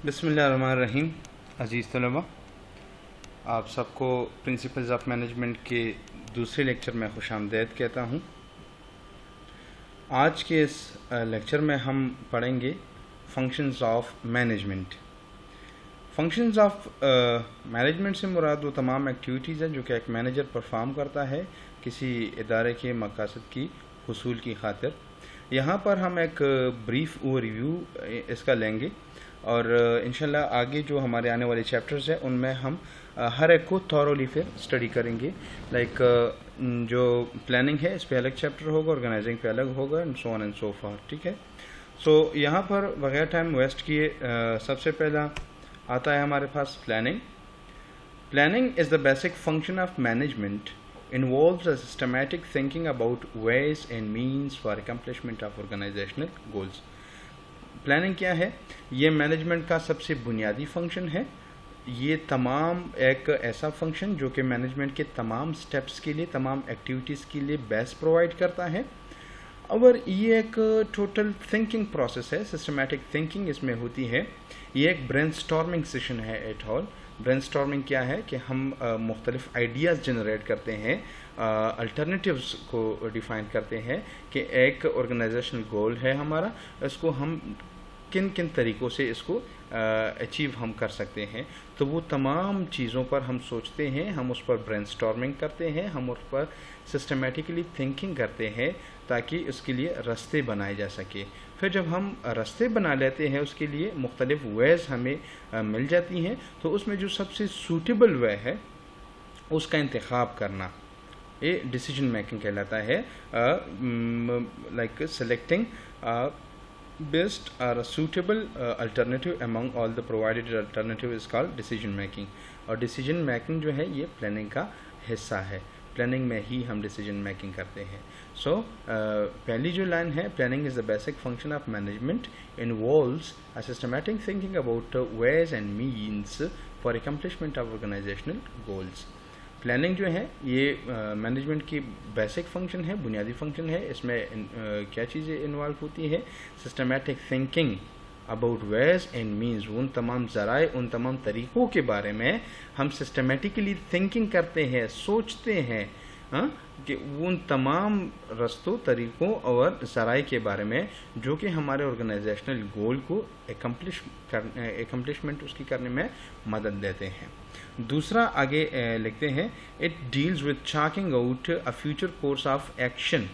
बिस्मिल्लाहिर्रहमानिर्रहीम। अज़ीज़ तलबा, आप सबको प्रिंसिपल्स ऑफ मैनेजमेंट के दूसरे लेक्चर में खुशामदीद कहता हूँ। आज के इस लेक्चर में हम पढ़ेंगे functions of management. Functions of management से मुराद वो तमाम एक्टिविटीज़ हैं जो कि एक मैनेजर परफॉर्म करता है किसी इदारे के मकासद की हुसूल की खातिर। यहाँ पर हम एक ब्रीफ रिव्यू इसका लेंगे और इंशाल्लाह आगे जो हमारे आने वाले चैप्टर्स हैं उनमें हम हर एक को थॉरोली फिर स्टडी करेंगे। लाइक जो प्लानिंग है इस पे अलग चैप्टर होगा, ऑर्गेनाइजिंग पे अलग होगा, and so on and so for. ठीक है, सो यहाँ पर बगैर टाइम वेस्ट किए सबसे पहला आता है हमारे पास planning. Planning is the basic function of management, involves a systematic thinking about ways and means for accomplishment of organizational goals। Planning क्या है? ये मैनेजमेंट का सबसे बुनियादी फंक्शन है। ये तमाम एक ऐसा फंक्शन जो कि मैनेजमेंट के तमाम स्टेप्स के लिए, तमाम एक्टिविटीज़ के लिए बेस प्रोवाइड करता है। और ये एक टोटल थिंकिंग प्रोसेस है, सिस्टमैटिक थिंकिंग इसमें होती है। ये एक ब्रेनस्टॉर्मिंग सेशन है एट ऑल। ब्रेनस्टॉर्मिंग क्या है कि हम मुख्तलिफ आइडियाज़ जनरेट करते हैं, अल्टरनेटिव्स को डिफ़ाइन करते हैं कि एक ऑर्गेनाइजेशनल गोल है हमारा, इसको हम किन किन तरीक़ों से इसको अचीव हम कर सकते हैं। तो वो तमाम चीज़ों पर हम सोचते हैं, हम उस पर ब्रेनस्टॉर्मिंग करते हैं, हम उस पर सिस्टमेटिकली थिंकिंग करते हैं ताकि उसके लिए रास्ते बनाए जा सके। फिर जब हम रास्ते बना लेते हैं उसके लिए मुख्तलिफ वेज़ हमें मिल जाती हैं, तो उसमें जो सबसे सूटेबल वे है उसका इंतखाब करना ये डिसीजन मेकिंग कहलाता है। Like selecting best or a suitable alternative among all the provided alternative is called decision making। और decision making जो है ये planning का हिस्सा है। प्लानिंग में ही हम डिसीजन मेकिंग करते हैं। सो पहली जो लाइन है, planning is the basic function of management, involves a systematic thinking about ways and means for accomplishment of organizational goals. Planning जो है ये मैनेजमेंट की बेसिक फंक्शन है, बुनियादी फंक्शन है। इसमें क्या चीज़ें इन्वॉल्व होती है? Systematic thinking about ways and means, उन तमाम ज़राए, उन तमाम तरीक़ों के बारे में हम सिस्टमेटिकली थिंकिंग करते हैं, सोचते हैं कि उन तमाम रस्तों, तरीक़ों और ज़राए के बारे में जो कि हमारे ऑर्गेनाइजेशनल गोल को एकम्प्लिशमेंट उसकी करने में मदद देते हैं। दूसरा आगे लिखते हैं, it deals with charting out a future course of action.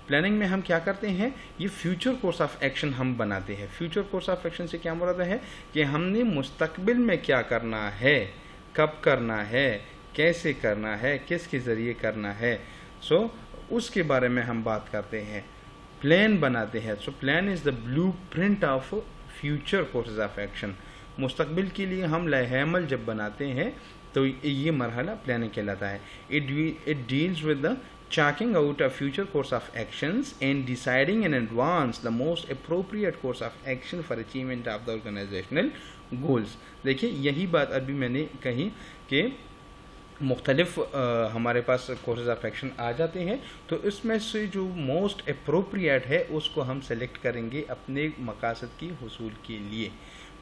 Planning में हम क्या करते हैं? ये फ्यूचर कोर्स ऑफ एक्शन हम बनाते हैं। फ्यूचर कोर्स ऑफ एक्शन से क्या मुराद है कि हमने मुस्तकबिल में क्या करना है, कब करना है, कैसे करना है, किसके ज़रिए करना है। सो उसके बारे में हम बात करते हैं, प्लान बनाते हैं। So plan is the blueprint of future courses of action. मुस्तकबिल के लिए हम लहमल जब बनाते हैं तो ये मरहला प्लानिंग कहलाता है। It deals with the charting out a future course of actions and deciding in advance the most appropriate course of action for achievement of the organizational goals। देखिए यही बात अभी मैंने कही कि मुख्तलिफ हमारे पास कोर्सेज ऑफ एक्शन आ जाते हैं, तो इसमें से जो मोस्ट अप्रोप्रिएट है उसको हम सेलेक्ट करेंगे अपने मकासद की हुसूल के लिए।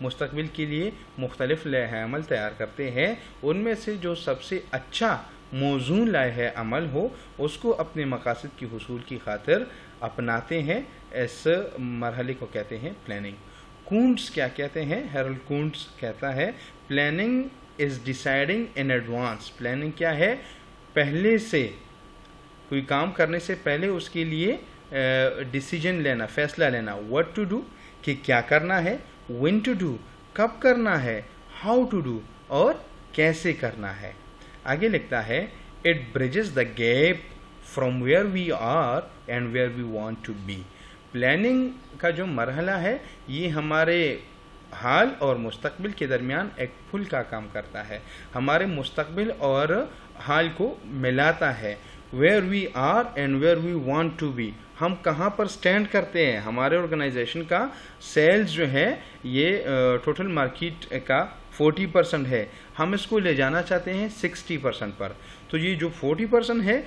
मुस्तकबिल के लिए मुख्तलिफ लहे अमल तैयार करते हैं, उनमें से जो सबसे अच्छा मौजून लाए अमल हो उसको अपने मकासद की हुसूल की खातिर अपनाते हैं। इस मरहले को कहते हैं प्लानिंग। कूंट्स क्या कहते हैं? हैरोल्ड कूंट्स कहता है, planning is deciding in advance. Planning क्या है? पहले से, कोई काम करने से पहले उसके लिए डिसीजन लेना, फैसला लेना। व्हाट टू डू, कि क्या करना है, व्हेन टू डू, कब करना है, हाउ टू डू, और कैसे करना है। आगे लिखता है, it bridges the gap from where we are and where we want to be. Planning का जो मरहला है ये हमारे हाल और मुस्तकबिल के दरमियान एक पुल का काम करता है, हमारे मुस्तकबिल और हाल को मिलाता है। Where we are and where we want to be, हम कहाँ पर स्टैंड करते हैं। हमारे ऑर्गेनाइजेशन का सेल्स जो है ये टोटल मार्केट का 40% है, हम इसको ले जाना चाहते हैं 60% पर। तो ये जो 40% है,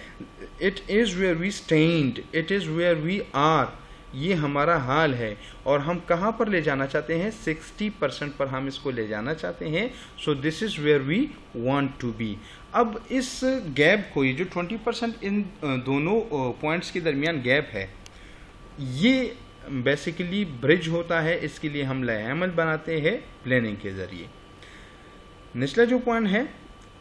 it is where we stand, it is where we are, ये हमारा हाल है और हम कहाँ पर ले जाना चाहते हैं, 60% पर हम इसको ले जाना चाहते हैं। So this is where we want to be. अब इस गैप को, ये जो 20% इन दोनों पॉइंट्स के दरमियान गैप है, ये बेसिकली ब्रिज होता है। इसके लिए हम लाएअमल बनाते हैं प्लानिंग के ज़रिए। निचला जो पॉइंट है,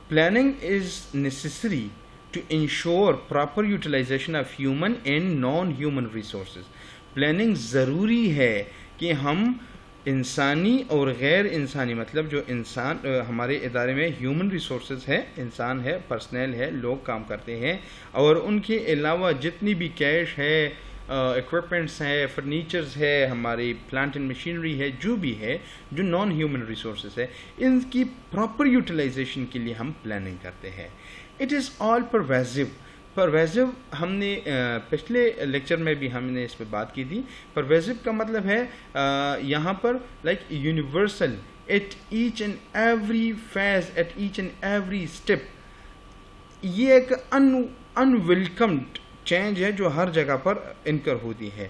planning is necessary to ensure proper utilization of human and non-human resources। Planning ज़रूरी है कि हम इंसानी और गैर इंसानी, मतलब जो इंसान हमारे इदारे में ह्यूमन रिसोर्सेज है, इंसान है, पर्सनल है, लोग काम करते हैं, और उनके अलावा जितनी भी कैश है, इक्विपमेंट्स है, फर्नीचर्स है, हमारी प्लांट एंड मशीनरी है, जो भी है, जो नॉन ह्यूमन रिसोर्सेज है, इनकी प्रॉपर यूटिलाइजेशन के लिए हम प्लानिंग करते हैं। It is all pervasive. Pervasive हमने पिछले लेक्चर में भी हमने इस पर बात की थी। परवेजिव का मतलब है यहाँ पर like universal, at each and every phase, at each and every step. ये एक अनवेलकम्ड चेंज है जो हर जगह पर इनकर होती है।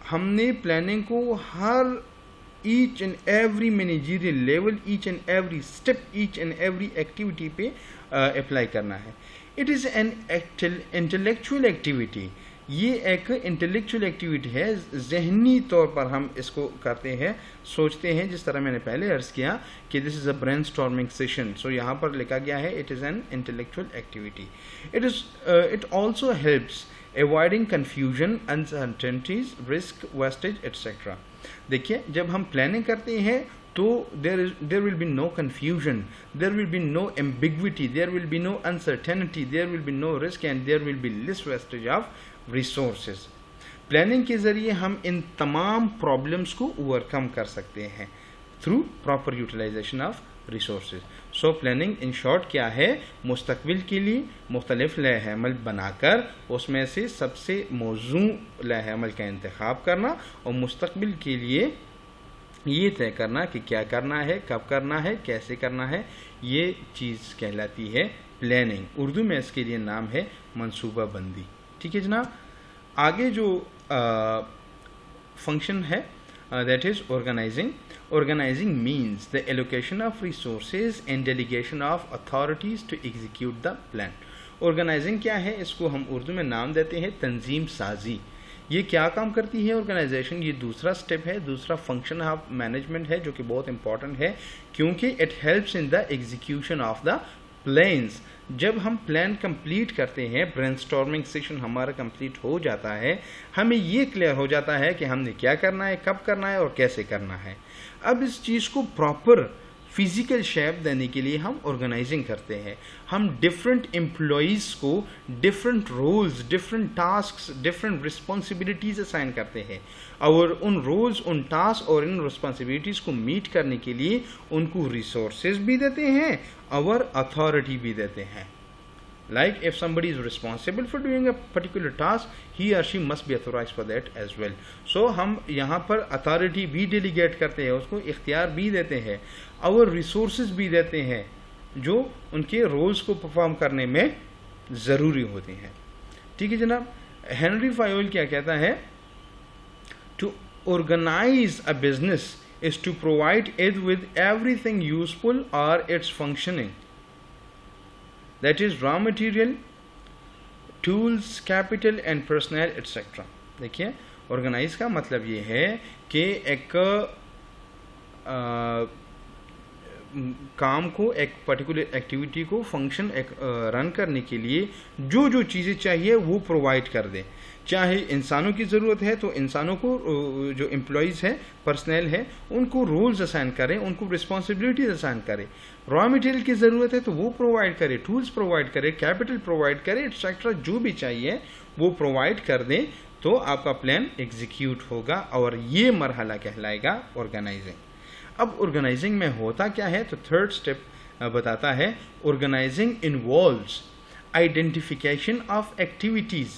हमने प्लानिंग को हर each and every managerial level, each and every step, each and every activity पे अप्लाई करना है। It is an intellectual activity. ये एक इंटेलेक्चुअल एक्टिविटी है, जहनी तौर पर हम इसको करते हैं, सोचते हैं, जिस तरह मैंने पहले अर्ज़ किया कि this is a brainstorming session. So यहाँ पर लिखा गया है it is an intellectual activity. It also helps avoiding confusion, uncertainties, risk, wastage etcetera. देखिए, जब हम प्लानिंग करते हैं तो there will be no confusion, there will be no ambiguity, there will be no uncertainty, there will be no risk, and there will be less wastage of resources। Planning के ज़रिए हम इन तमाम प्रॉब्लम्स को overcome कर सकते हैं through proper utilization of resources. So planning in short क्या है, मुस्तकबिल के लिए मुख्तलिफ लाएअमल बनाकर उसमें से सबसे मौजू लाएअमल का इंतखाब करना और मुस्तकबिल के लिए ये तय करना कि क्या करना है, कब करना है, कैसे करना है। ये चीज़ कहलाती है प्लानिंग। उर्दू में इसके लिए नाम है मंसूबा बंदी। ठीक है जनाब। आगे जो फंक्शन है that is organizing. Organizing means the allocation of resources and delegation of authorities to execute the plan. Organizing क्या है, इसको हम उर्दू में नाम देते हैं तंजीम साजी। ये क्या काम करती है ऑर्गेनाइजेशन, ये दूसरा स्टेप है, दूसरा फंक्शन ऑफ मैनेजमेंट है जो कि बहुत इंपॉर्टेंट है, क्योंकि it helps in the execution of the plans. जब हम प्लान कंप्लीट करते हैं, ब्रेनस्टॉर्मिंग सेशन हमारा कंप्लीट हो जाता है, हमें ये क्लियर हो जाता है कि हमने क्या करना है, कब करना है और कैसे करना है। अब इस चीज़ को प्रॉपर फिजिकल शेप देने के लिए हम ऑर्गेनाइजिंग करते हैं। हम डिफरेंट एम्प्लॉयज़ को different roles, different tasks, different responsibilities assign करते हैं, और उन रोल्स, उन टास्क और इन रिस्पॉन्सिबिलिटीज़ को मीट करने के लिए उनको रिसोर्सेज भी देते हैं और अथॉरिटी भी देते हैं। Like if somebody is responsible for doing a particular task, he or she must be authorized for that as well. So हम यहाँ पर अथॉरिटी भी डेलीगेट करते हैं, उसको इख्तियार भी देते हैं और रिसोर्सेज भी देते हैं जो उनके रोल्स को परफॉर्म करने में ज़रूरी होते हैं। ठीक है जनाब। हेनरी फायोल क्या कहता है, to organise a business is to provide it with everything useful और its functioning, that is raw material, tools, capital and personnel etc। देखिए, ऑर्गेनाइज का मतलब ये है कि एक काम को, एक पर्टिकुलर एक्टिविटी को, फंक्शन एक रन करने के लिए जो जो चीज़ें चाहिए वो प्रोवाइड कर दें। चाहे इंसानों की ज़रूरत है तो इंसानों को, जो एम्प्लॉयज़ हैं, पर्सनल है, उनको रोल्स असाइन करें, उनको रिस्पॉन्सिबिलिटीज असाइन करें। रॉ मटेरियल की ज़रूरत है तो वो प्रोवाइड करे, टूल्स प्रोवाइड करे, कैपिटल प्रोवाइड करे, एक्सेट्रा जो भी चाहिए वो प्रोवाइड कर दें, तो आपका प्लान एग्जीक्यूट होगा और ये मरहला कहलाएगा ऑर्गेनाइजिंग। अब ऑर्गेनाइजिंग में होता क्या है, तो थर्ड स्टेप बताता है, organizing involves identification of activities.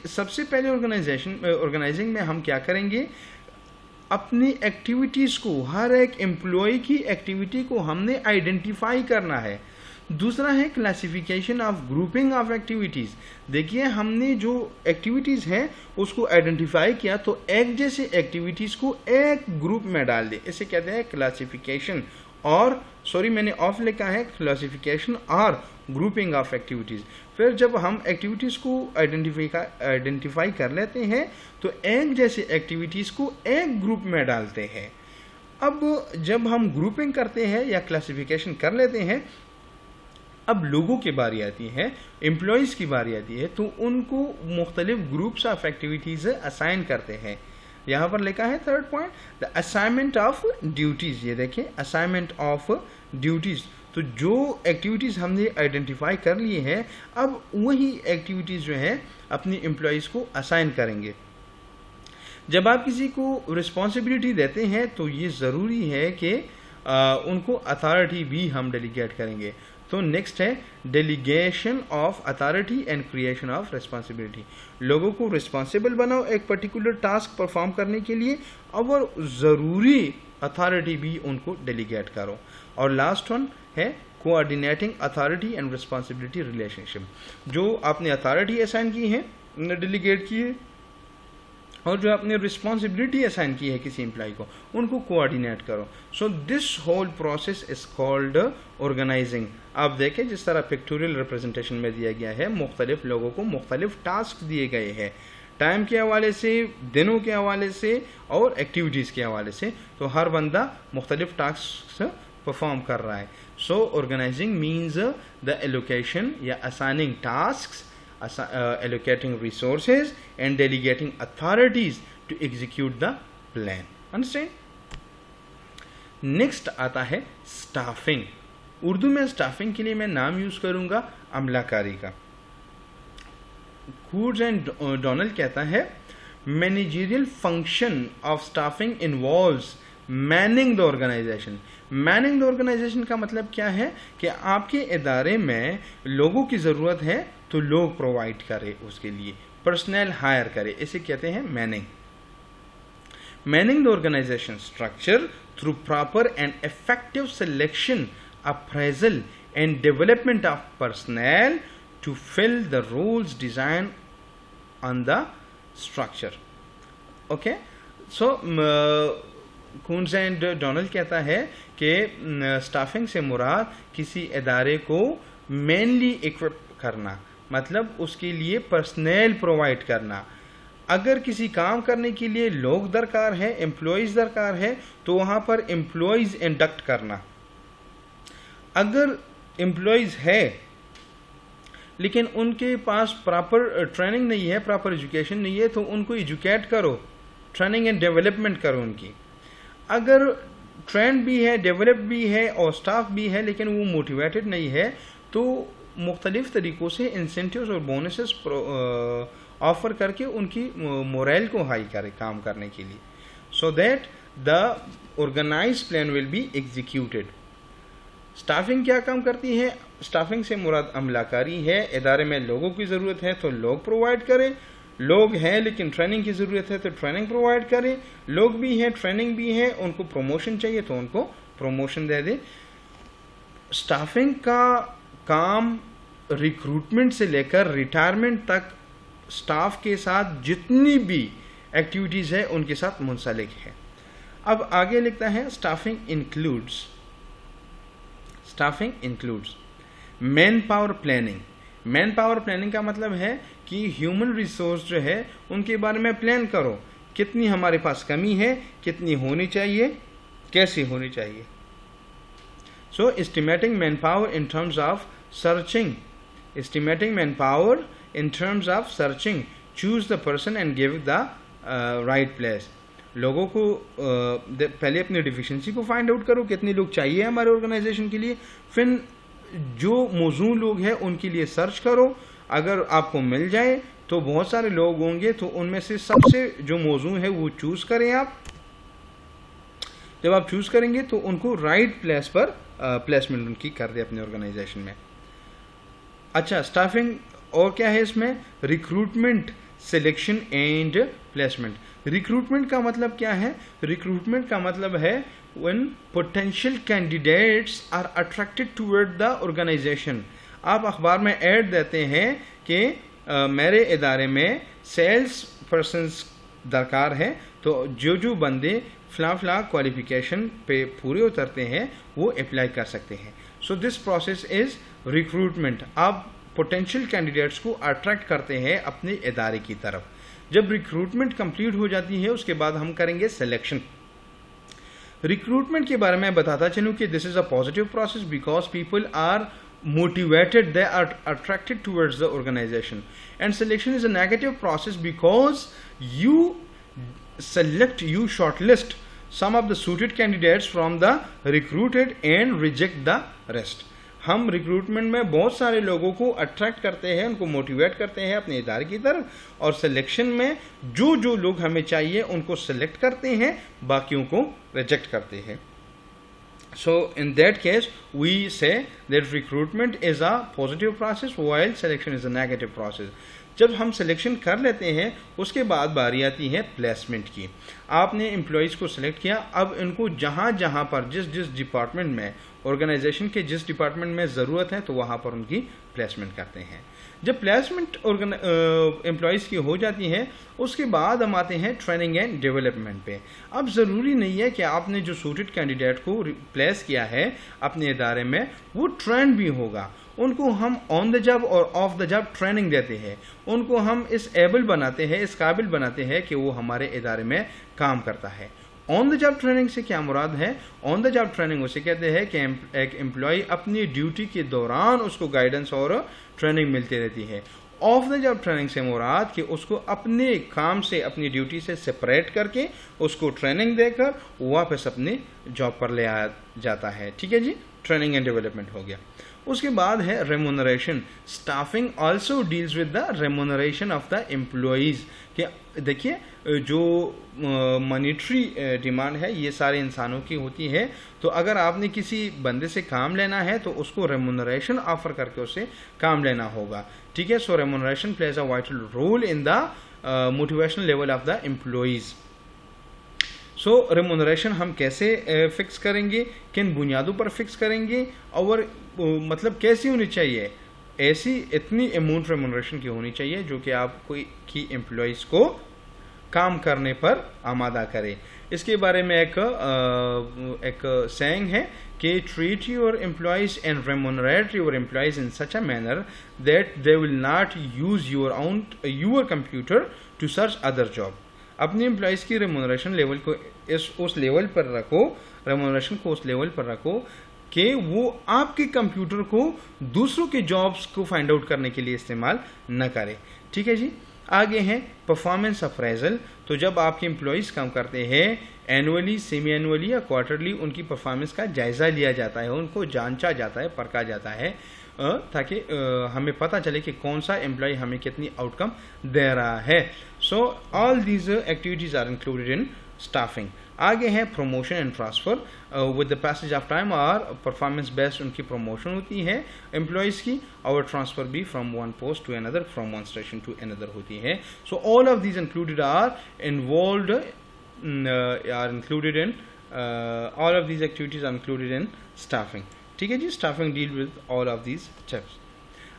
सबसे पहले ऑर्गेनाइजिंग में हम क्या करेंगे, अपनी एक्टिविटीज़ को, हर एक एम्प्लॉय की एक्टिविटी को हमने आइडेंटिफाई करना है। दूसरा है classification of grouping of activities. देखिए हमने जो एक्टिविटीज़ हैं उसको आइडेंटिफाई किया, तो एक जैसे एक्टिविटीज़ को एक ग्रुप में डाल दे, इसे कहते हैं क्लासिफिकेशन। और सॉरी मैंने ऑफ लिखा है, क्लासिफिकेशन और ग्रुपिंग ऑफ एक्टिविटीज़। फिर जब हम एक्टिविटीज़ को आइडेंटिफाई कर लेते हैं तो एक जैसे एक्टिविटीज़ को एक ग्रुप में डालते हैं। अब जब हम ग्रुपिंग करते हैं या क्लासिफिकेशन कर लेते हैं, अब लोगों की बारी आती है, एम्प्लॉयज़ की बारी आती है, तो उनको मुख्तलिफ ग्रुप्स ऑफ एक्टिविटीज़ असाइन करते हैं। यहाँ पर लिखा है third point, the assignment of duties. ये देखें, असाइनमेंट ऑफ ड्यूटीज़। तो जो एक्टिविटीज़ हमने आइडेंटिफाई कर लिए हैं, अब वही एक्टिविटीज़ जो है अपनी एम्प्लॉयज़ को असाइन करेंगे। जब आप किसी को रिस्पॉन्सिबिलिटी देते हैं तो ये ज़रूरी है कि उनको अथॉरिटी भी हम डेलीगेट करेंगे। तो नेक्स्ट है delegation of authority and creation of responsibility. लोगों को रिस्पॉन्सिबल बनाओ एक पर्टिकुलर टास्क परफॉर्म करने के लिए, और ज़रूरी अथॉरिटी भी उनको डेलीगेट करो। और लास्ट वन है coordinating authority and responsibility relationship. जो आपने अथॉरिटी असाइन की है, डेलीगेट की है, और जो आपने रिस्पॉन्सिबिलिटी असाइन की है किसी एम्प्लॉय को, उनको कोऑर्डिनेट करो। So this whole process is called organizing. आप देखें जिस तरह पिक्टोरियल रिप्रेजेंटेशन में दिया गया है, मुख्तलिफ लोगों को मुख्तलिफ टास्क दिए गए हैं, टाइम के हवाले से, दिनों के हवाले से और एक्टिविटीज़ के हवाले से, तो हर बंदा मुख्तलिफ टास्क परफॉर्म कर रहा है। सो ऑर्गेनाइजिंग मीन्स द एलोकेशन या assigning task, allocating resources and delegating authorities to execute the plan. Understand? Next आता है staffing। उर्दू में staffing के लिए मैं नाम यूज करूंगा अमलाकारी का। Woods and Donald कहता है managerial function of staffing involves manning the organization। Manning the organization का मतलब क्या है कि आपके इदारे में लोगों की ज़रूरत है तो लोग प्रोवाइड करें, उसके लिए पर्सनल हायर करें, इसे कहते हैं manning. Manning the organization structure through proper and effective selection, appraisal and development of personnel to fill the roles design on the structure. Okay, so Koontz and Donald कहता है कि स्टाफिंग से मुराद किसी इदारे को मेनली इक्विप करना, मतलब उसके लिए पर्सनल प्रोवाइड करना। अगर किसी काम करने के लिए लोग दरकार है, एम्प्लॉयज़ दरकार है, तो वहाँ पर एम्प्लॉयज़ इंडक्ट करना। अगर एम्प्लॉयज़ है लेकिन उनके पास प्रॉपर ट्रेनिंग नहीं है, प्रॉपर एजुकेशन नहीं है, तो उनको एजुकेट करो, ट्रेनिंग एंड डेवलपमेंट करो उनकी। अगर ट्रेंड भी है, डेवलप भी है और स्टाफ भी है लेकिन वो मोटिवेटेड नहीं है, तो मुख्तलिफ तरीक़ों से इंसेंटिव्स और बोनसेस ऑफ़र करके उनकी मोरल को हाई करे काम करने के लिए, so that the organize plan will be executed. Staffing क्या काम करती है? स्टाफिंग से मुराद अमलाकारी है। इदारे में लोगों की ज़रूरत है तो लोग प्रोवाइड करें, लोग हैं लेकिन ट्रेनिंग की ज़रूरत है तो ट्रेनिंग प्रोवाइड करें, लोग भी हैं, ट्रेनिंग भी है, उनको प्रमोशन चाहिए तो उनको प्रमोशन दे दें। स्टाफिंग का काम रिक्रूटमेंट से लेकर रिटायरमेंट तक स्टाफ के साथ जितनी भी एक्टिविटीज़ है उनके साथ मुंसलिक है। अब आगे लिखता है staffing includes man power planning. Man power planning का मतलब है कि ह्यूमन रिसोर्स जो है उनके बारे में प्लान करो, कितनी हमारे पास कमी है, कितनी होनी चाहिए, कैसे होनी चाहिए। So estimating man power in terms of searching, choose the person and give the right place. लोगों को पहले अपनी डिफिशिएंसी को फाइंड आउट करो, कितने लोग चाहिए हमारे ऑर्गेनाइजेशन के लिए, फिर जो मौजूद लोग हैं उनके लिए सर्च करो। अगर आपको मिल जाए तो बहुत सारे लोग होंगे तो उनमें से सबसे जो मौजूद है वो चूज़ करें आप। जब आप चूज़ करेंगे तो उनको राइट प्लेस पर प्लेसमेंट उनकी कर दे अपने ऑर्गेनाइजेशन में। अच्छा, स्टाफिंग और क्या है इसमें? Recruitment, selection and placement. Recruitment का मतलब क्या है? रिक्रूटमेंट का मतलब है when potential candidates are attracted toward the organization। आप अखबार में ऐड देते हैं कि मेरे इदारे में सेल्स पर्सन्स दरकार है, तो जो बंदे फ़लाँ क्वालिफिकेशन पे पूरे उतरते हैं वो अप्लाई कर सकते हैं। So this process is recruitment. आप पोटेंशियल कैंडिडेट्स को अट्रैक्ट करते हैं अपने इदारे की तरफ। जब रिक्रूटमेंट कंप्लीट हो जाती है उसके बाद हम करेंगे सिलेक्शन। रिक्रूटमेंट के बारे में बताता चलूँ कि this is a positive process because people are motivated, they are attracted towards the organization, and selection is a negative process because you shortlist some of the suited candidates from the recruited and reject the rest। हम recruitment में बहुत सारे लोगों को attract करते हैं, उनको motivate करते हैं अपने इदारे की तरफ, और सिलेक्शन में जो लोग हमें चाहिए उनको सिलेक्ट करते हैं, बाकियों को रिजेक्ट करते हैं। So in that case we say that recruitment is a positive process while selection is a negative process। जब हम सिलेक्शन कर लेते हैं उसके बाद बारी आती है प्लेसमेंट की। आपने एम्प्लॉयज़ को सिलेक्ट किया, अब इनको जहाँ पर जिस डिपार्टमेंट में, ऑर्गेनाइजेशन के जिस डिपार्टमेंट में ज़रूरत है तो वहाँ पर उनकी प्लेसमेंट करते हैं। जब प्लेसमेंट एम्प्लॉयज़ की हो जाती है उसके बाद हम आते हैं ट्रेनिंग एंड डेवलपमेंट पे। अब ज़रूरी नहीं है कि आपने जो सूटेड कैंडिडेट को प्लेस किया है अपने इदारे में वो ट्रेंड भी होगा। उनको हम ऑन द जॉब और ऑफ द जॉब ट्रेनिंग देते हैं, उनको हम इस एबल बनाते हैं, इस काबिल बनाते हैं कि वो हमारे इदारे में काम करता है। ऑन द जॉब ट्रेनिंग से क्या मुराद है? ऑन द जॉब ट्रेनिंग उसे कहते हैं कि एक एम्प्लॉय अपनी ड्यूटी के दौरान उसको गाइडेंस और ट्रेनिंग मिलती रहती है। ऑफ द जॉब ट्रेनिंग से मुराद कि उसको अपने काम से, अपनी ड्यूटी से सेपरेट करके उसको ट्रेनिंग देकर वापस अपनी जॉब पर ले आया जाता है। ठीक है जी, ट्रेनिंग एंड डेवलपमेंट हो गया। उसके बाद है remuneration. Staffing also deals with the remuneration of the employees. कि देखिए जो मॉनेटरी डिमांड है ये सारे इंसानों की होती है, तो अगर आपने किसी बंदे से काम लेना है तो उसको रेमुनरेशन ऑफर करके उससे काम लेना होगा। ठीक है, so remuneration plays a vital role in the motivational level of the employees. So remuneration हम कैसे फिक्स करेंगे, किन बुनियादों पर फिक्स करेंगे, और मतलब कैसी होनी चाहिए? ऐसी इतनी अमाउंट रेमुनरेशन की होनी चाहिए जो कि आप कोई की एम्प्लॉयज़ को काम करने पर आमादा करे। इसके बारे में एक सेइंग है कि treat your employees and remunerate your employees in such a manner that they will not use your computer to search other job. अपने एम्प्लॉयज़ की रेमुनरेशन लेवल को उस लेवल पर रखो, रेमुनरेशन को उस लेवल पर रखो कि वो आपके कंप्यूटर को दूसरों के जॉब्स को फाइंड आउट करने के लिए इस्तेमाल न करे। ठीक है जी, आगे हैं परफॉर्मेंस अप्रेजल। तो जब आपके एम्प्लॉयज़ काम करते हैं एनुअली, सेमी एनुअली या क्वार्टरली उनकी परफॉर्मेंस का जायज़ा लिया जाता है, उनको जांचा जाता है, परखा जाता है, ताकि हमें पता चले कि कौन सा एम्प्लॉय हमें कितनी आउटकम दे रहा है। So all these activities are included in staffing. आगे है promotion and transfer. With the passage of time और परफॉर्मेंस बेस्ड उनकी प्रमोशन होती है एम्प्लॉयज़ की, और ट्रांसफ़र भी from one post to another, from one station to another होती है। So all of these included are involved are included in all of these activities are included in staffing. ठीक है जी, staffing deal with all of these steps.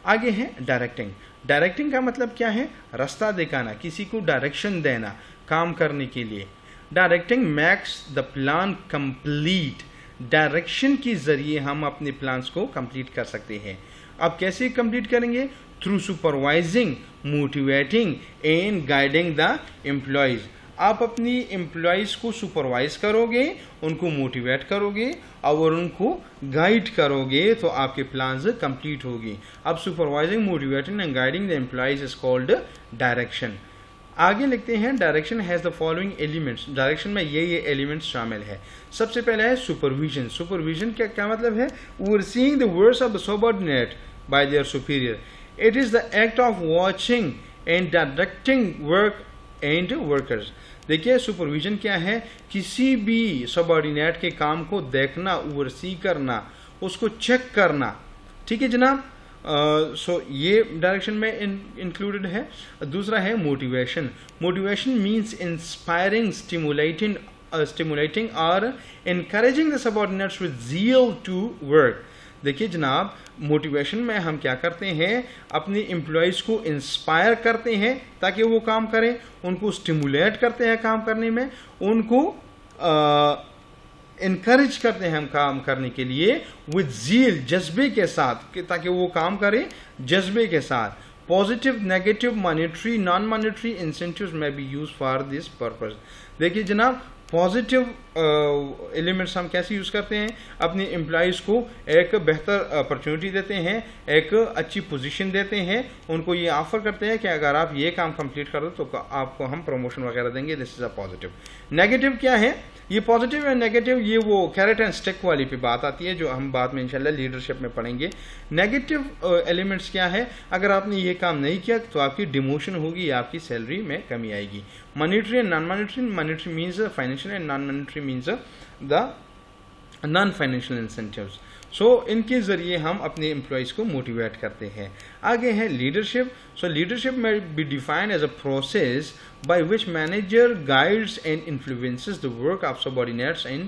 आगे है directing. Directing का मतलब क्या है? रास्ता दिखाना, किसी को डायरेक्शन देना काम करने के लिए। Directing max the plan complete. Direction के ज़रिए हम अपने प्लान्स को कंप्लीट कर सकते हैं। अब कैसे कंप्लीट करेंगे? Through supervising, motivating and guiding the employees. आप अपनी एम्प्लॉयज़ को सुपरवाइज करोगे, उनको मोटिवेट करोगे और उनको गाइड करोगे तो आपके प्लान्स कंप्लीट होगी। अब supervising, motivating and guiding the employees is called direction. आगे लिखते हैं direction has the following elements. Direction में ये एलिमेंट्स शामिल है। सबसे पहला है सुपरविजन। सुपरविजन क्या मतलब है? Overseeing the works of the subordinate bye there superior. It is the act of watching and directing work and workers. देखिए सुपरविजन क्या है? किसी भी सबऑर्डिनेट के काम को देखना, ओवरसी करना, उसको चेक करना। ठीक है जनाब, सो ये डायरेक्शन में इंक्लूडेड है। दूसरा है motivation. Motivation means inspiring, stimulating और encouraging the subordinates with zeal to work। देखिए जनाब, मोटिवेशन में हम क्या करते हैं, अपनी एम्प्लॉयज़ को इंस्पायर करते हैं ताकि वो काम करें, उनको स्टिमुलेट करते हैं काम करने में, उनको इनकरेज करते हैं हम काम करने के लिए विद ज़ील, जज्बे के साथ, ताकि वो काम करें जज्बे के साथ। Positive, negative, monetary, non monetary incentives में be use for this purpose. देखिए जनाब, पॉजिटिव एलिमेंट्स हम कैसे यूज़ करते हैं, अपने एम्प्लॉयज़ को एक बेहतर अपॉर्चुनिटी देते हैं, एक अच्छी पोजीशन देते हैं, उनको ये ऑफर करते हैं कि अगर आप ये काम कंप्लीट कर दो तो आपको हम प्रमोशन वगैरह देंगे। This is a positive. Negative क्या है, ये पॉजिटिव एंड नेगेटिव, ये वो कैरेट एंड स्टिक वाली पे बात आती है जो हम बाद में इंशाल्लाह लीडरशिप में पढ़ेंगे। नेगेटिव एलिमेंट्स क्या है, अगर आपने ये काम नहीं किया तो आपकी डिमोशन होगी या आपकी सैलरी में कमी आएगी। Monetary and non monetary, monetary means financial and non monetary means the non financial incentives. So इनके ज़रिए हम अपने एम्प्लॉयज़ को मोटिवेट करते हैं। आगे है लीडरशिप। सो लीडरशिप में be defined as a process by which manager guides and influences the work of subordinates in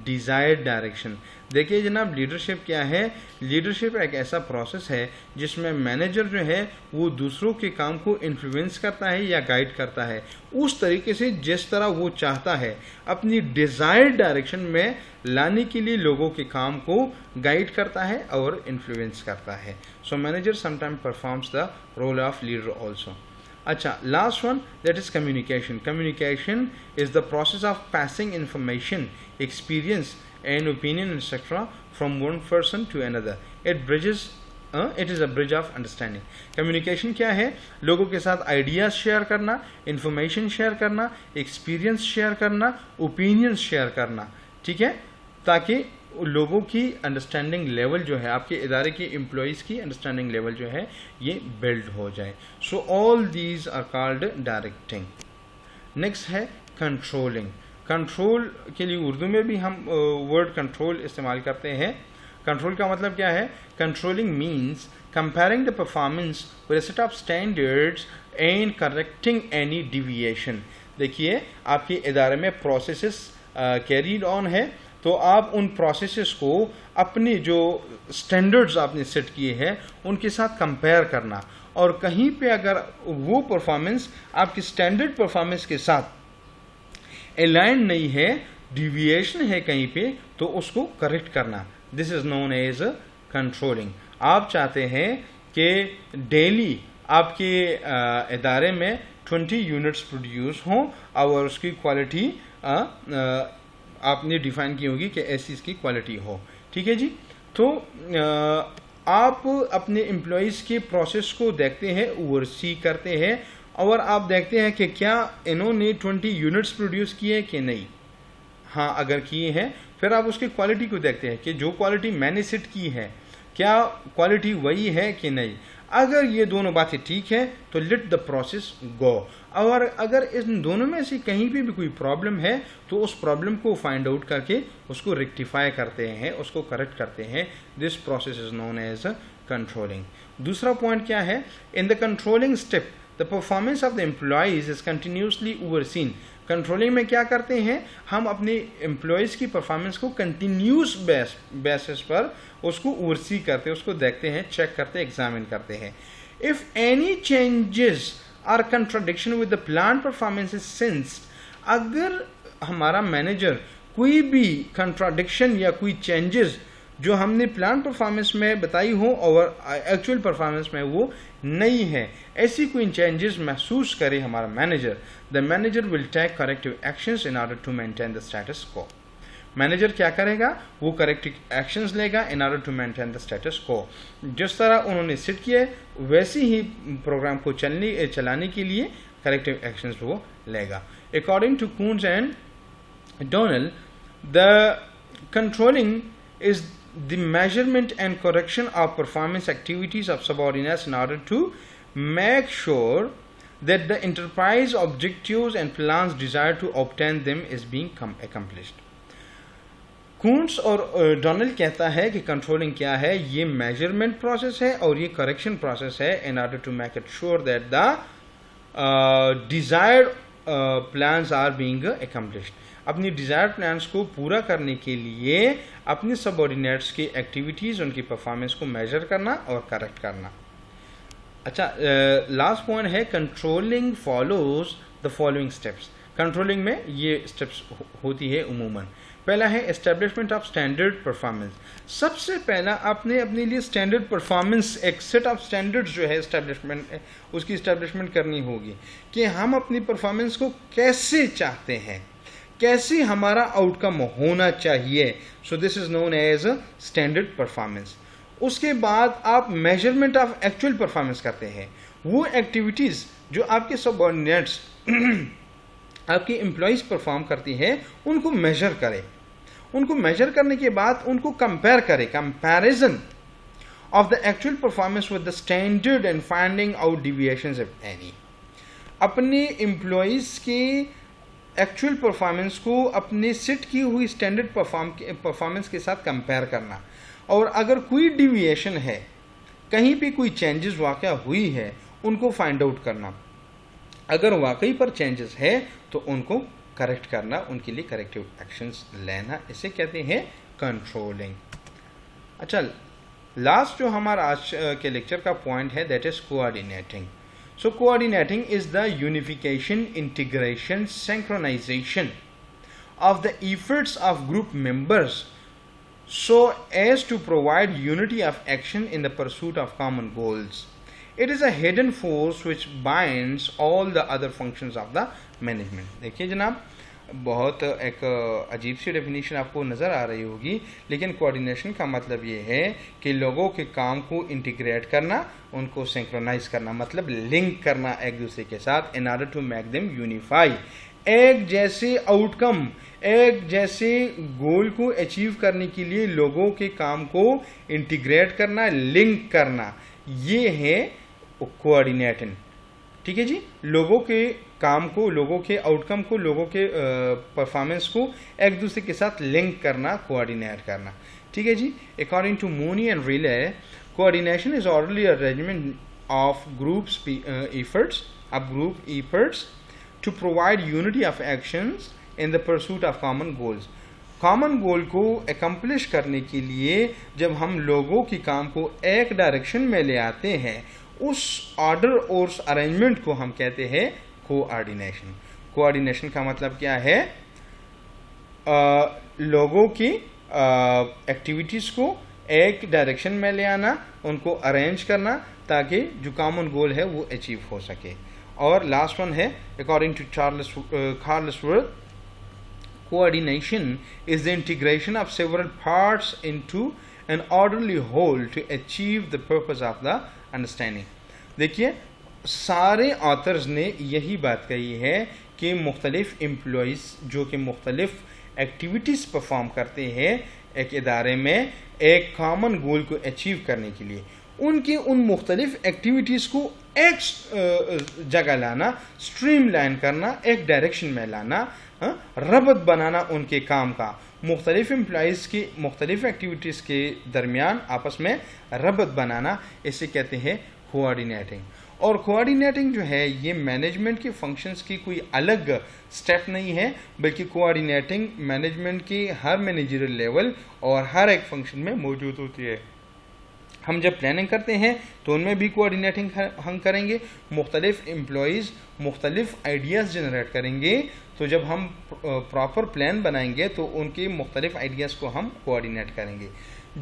desired direction। देखिए जनाब, लीडरशिप क्या है, लीडरशिप एक ऐसा प्रोसेस है जिसमें मैनेजर जो है वो दूसरों के काम को इन्फ्लुएंस करता है या गाइड करता है उस तरीके से जिस तरह वो चाहता है, अपनी डिज़ायर्ड डायरेक्शन में लाने के लिए लोगों के काम को गाइड करता है और इन्फ्लुएंस करता है। So manager sometime performs the role of leader also. अच्छा, last one, that is communication. Communication is the process of passing information, experience and opinion etcetera from one person to another. It is a bridge of understanding. Communication क्या है, लोगों के साथ ideas share करना, information share करना, experience share करना, opinions share करना, ठीक है, ताकि लोगों की अंडरस्टैंडिंग लेवल जो है, आपके इदारे की एम्प्लॉयज़ की अंडरस्टैंडिंग लेवल जो है ये बिल्ड हो जाए। So all these are called directing. Next है कंट्रोलिंग। कंट्रोल के लिए उर्दू में भी हम वर्ड कंट्रोल इस्तेमाल करते हैं। कंट्रोल का मतलब क्या है, controlling means comparing the performance with a set of standards and correcting any deviation. देखिए, आपके इदारे में प्रोसेसेस कैरीड ऑन है, तो आप उन प्रोसेसेस को अपने जो स्टैंडर्ड्स आपने सेट किए हैं उनके साथ कंपेयर करना, और कहीं पे अगर वो परफॉर्मेंस आपकी स्टैंडर्ड परफॉर्मेंस के साथ अलाइन नहीं है, डिविएशन है कहीं पे, तो उसको करेक्ट करना। This is known as controlling. आप चाहते हैं कि डेली आपके इदारे में 20 यूनिट्स प्रोड्यूस हों और उसकी क्वालिटी आपने डिफाइन की होगी कि ऐसी इसकी क्वालिटी हो, ठीक है जी। तो आप अपने एम्प्लॉयज़ के प्रोसेस को देखते हैं, ओवरसी करते हैं, और आप देखते हैं कि क्या इन्होंने 20 यूनिट्स प्रोड्यूस किए कि नहीं। हाँ, अगर किए हैं फिर आप उसकी क्वालिटी को देखते हैं कि जो क्वालिटी मैंने सेट की है क्या क्वालिटी वही है कि नहीं। अगर ये दोनों बातें ठीक है तो लेट द प्रोसेस गो, और अगर इन दोनों में से कहीं भी कोई प्रॉब्लम है तो उस प्रॉब्लम को फाइंड आउट करके उसको रेक्टिफाई करते हैं, उसको करेक्ट करते हैं। This process is known as controlling. दूसरा पॉइंट क्या है, in the controlling step the performance of the employees is continuously overseen. Controlling में क्या करते हैं, हम अपने एम्प्लॉयज़ की परफॉर्मेंस को कंटिन्यूस बेसिस पर उसको ओवरसी करते हैं, उसको देखते हैं, चेक करते हैं, एग्जामिन करते हैं। If any changes are contradiction with the plan performance is sensed, अगर हमारा मैनेजर कोई भी कंट्राडिक्शन या कोई चेंजेस जो हमने प्लान परफॉर्मेंस में बताई हो और एक्चुअल परफॉर्मेंस में वो नहीं है, ऐसी कोई चेंजेस महसूस करे हमारा manager, the manager will take corrective actions in order to maintain the status quo. Manager क्या करेगा, वो करेक्टिव एक्शंस लेगा in order to maintain the status quo. जिस तरह उन्होंने सेट किया है वैसे ही प्रोग्राम को चलाने के लिए करेक्टिव एक्शंस वो लेगा। According to Koontz and Donnell, the controlling is the measurement and correction of performance activities of subordinates in order to make sure that the enterprise objectives and plans desired to obtain them is being accomplished। कूंट्स और Donald कहता है कि controlling क्या है, ये measurement process है और ये करेक्शन प्रोसेस है in order to make it sure that the desired plans are being accomplished. अपनी डिजायर्ड प्लान्स को पूरा करने के लिए अपने सबऑर्डिनेट्स की एक्टिविटीज़, उनकी परफॉर्मेंस को मेजर करना और करेक्ट करना। अच्छा, लास्ट पॉइंट है controlling follows the following steps. Controlling में ये स्टेप्स होती है उमूमन। पहला है एस्टेब्लिशमेंट ऑफ स्टैंडर्ड परफॉर्मेंस। सबसे पहला आपने अपने लिए स्टैंडर्ड परफॉर्मेंस, एक सेट ऑफ स्टैंडर्ड्स जो है एस्टेब्लिशमेंट, उसकी एस्टेब्लिशमेंट करनी होगी कि हम अपनी परफॉर्मेंस को कैसे चाहते हैं, कैसे हमारा आउटकम होना चाहिए। So this is known as standard performance. उसके बाद आप मेजरमेंट ऑफ एक्चुअल परफॉर्मेंस करते हैं। वो एक्टिविटीज़ जो आपके सबऑर्डिनेट्स आपकी एम्प्लॉयज़ परफॉर्म करती है उनको मेजर करें। उनको मेजर करने के बाद उनको कंपेयर करें, comparison of the actual performance with the standard and finding out deviations if any. अपने एम्प्लॉयज़ के एक्चुअल परफॉर्मेंस को अपने सेट की हुई स्टैंडर्ड परफॉर्मेंस के साथ कंपेयर करना, और अगर कोई डिविएशन है, कहीं पे कोई चेंजेस वाक़या हुई है, उनको फाइंड आउट करना। अगर वाकई पर चेंजेस है तो उनको करेक्ट करना, उनके लिए करेक्टिव एक्शंस लेना, इसे कहते हैं कंट्रोलिंग। अच्छा, लास्ट जो हमारा आज के लेक्चर का पॉइंट है that is coordinating. So coordinating is the unification, integration, synchronization of the efforts of group members so as to provide unity of action in the pursuit of common goals. It is a hidden force which binds all the other functions of the management. देखिए जनाब, बहुत एक अजीब सी definition आपको नज़र आ रही होगी, लेकिन कोऑर्डिनेशन का मतलब ये है कि लोगों के काम को इंटीग्रेट करना, उनको सिंक्रोनाइज करना, मतलब लिंक करना एक दूसरे के साथ, in order to make them unify. एक जैसे आउटकम, एक जैसे गोल को अचीव करने के लिए लोगों के काम को इंटीग्रेट करना, लिंक करना, ये है कोऑर्डिनेटिंग। ठीक है जी, लोगों के काम को, लोगों के आउटकम को, लोगों के परफॉर्मेंस को एक दूसरे के साथ लिंक करना, कोऑर्डिनेट करना। ठीक है जी, according to Mooney and Reiley, coordination is orderly arrangement of groups efforts, of group efforts to provide unity of actions in the pursuit of common goals. Common goal को accomplish करने के लिए जब हम लोगों की काम को एक डायरेक्शन में ले आते हैं, उस ऑर्डर और उस अरेंजमेंट को हम कहते हैं कोऑर्डिनेशन। कोऑर्डिनेशन का मतलब क्या है? लोगों की एक्टिविटीज़ को एक डायरेक्शन में ले आना, उनको अरेंज करना ताकि जो कॉमन गोल है वो अचीव हो सके। और लास्ट वन है, according to Charlesworth, coordination is the integration of several parts into an orderly whole to achieve the purpose of the understanding. देखिए, सारे ऑथर्स ने यही बात कही है कि मुख्तलिफ एम्प्लॉइज़ जो कि मुख्तलिफ एक्टिविटीज़ परफॉर्म करते हैं एक इदारे में एक कॉमन गोल को अचीव करने के लिए, उनकी उन मुख्तलिफ एक्टिविटीज़ को एक जगह लाना, स्ट्रीमलाइन करना, एक डायरेक्शन में लाना, रबत बनाना उनके काम का, मुख्तलिफ एम्प्लॉइज़ की मुख्तलिफ एक्टिविटीज़ के दरमियान आपस में रबत बनाना, इसे कहते हैं कोऑर्डिनेटिंग। और कोऑर्डिनेटिंग जो है ये मैनेजमेंट के फंक्शंस की कोई अलग स्टेप नहीं है, बल्कि कोऑर्डिनेटिंग मैनेजमेंट की हर मैनेजरियल लेवल और हर एक फंक्शन में मौजूद होती है। हम जब प्लानिंग करते हैं तो उनमें भी कोऑर्डिनेटिंग हम करेंगे, मुख्तलिफ एम्प्लॉइज़ मुख्तलिफ आइडियाज़ जनरेट करेंगे, तो जब हम प्रॉपर प्लान बनाएंगे तो उनके मुख्तलिफ आइडियाज़ को हम कोऑर्डिनेट करेंगे।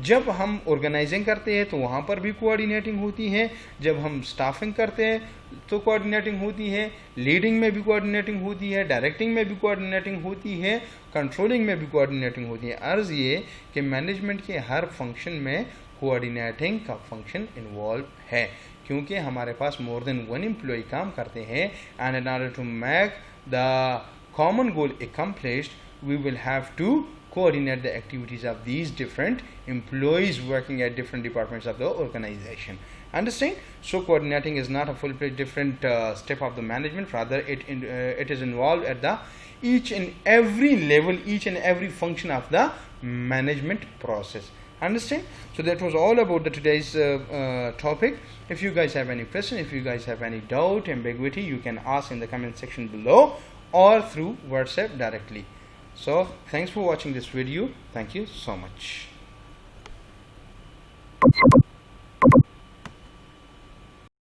जब हम ऑर्गेनाइजिंग करते हैं तो वहाँ पर भी कोऑर्डिनेटिंग होती है, जब हम स्टाफिंग करते हैं तो कोऑर्डिनेटिंग होती है, लीडिंग में भी कोऑर्डिनेटिंग होती है, डायरेक्टिंग में भी कोऑर्डिनेटिंग होती है, कंट्रोलिंग में भी कोऑर्डिनेटिंग होती है। अर्ज़ ये कि मैनेजमेंट के हर फंक्शन में कोऑर्डिनेटिंग का फंक्शन इन्वॉल्व है, क्योंकि हमारे पास मोर देन वन एम्प्लॉय काम करते हैं, and in order to make the common goal accomplished we will have to coordinate the activities of these different employees working at different departments of the organization. Understand? So coordinating is not a full-fledged different step of the management, rather it is involved at the each and every level, each and every function of the management process. Understand? So that was all about the today's topic. If you guys have any question, if you guys have any doubt, ambiguity, you can ask in the comment section below or through WhatsApp directly. So thanks for watching this video. Thank you so much.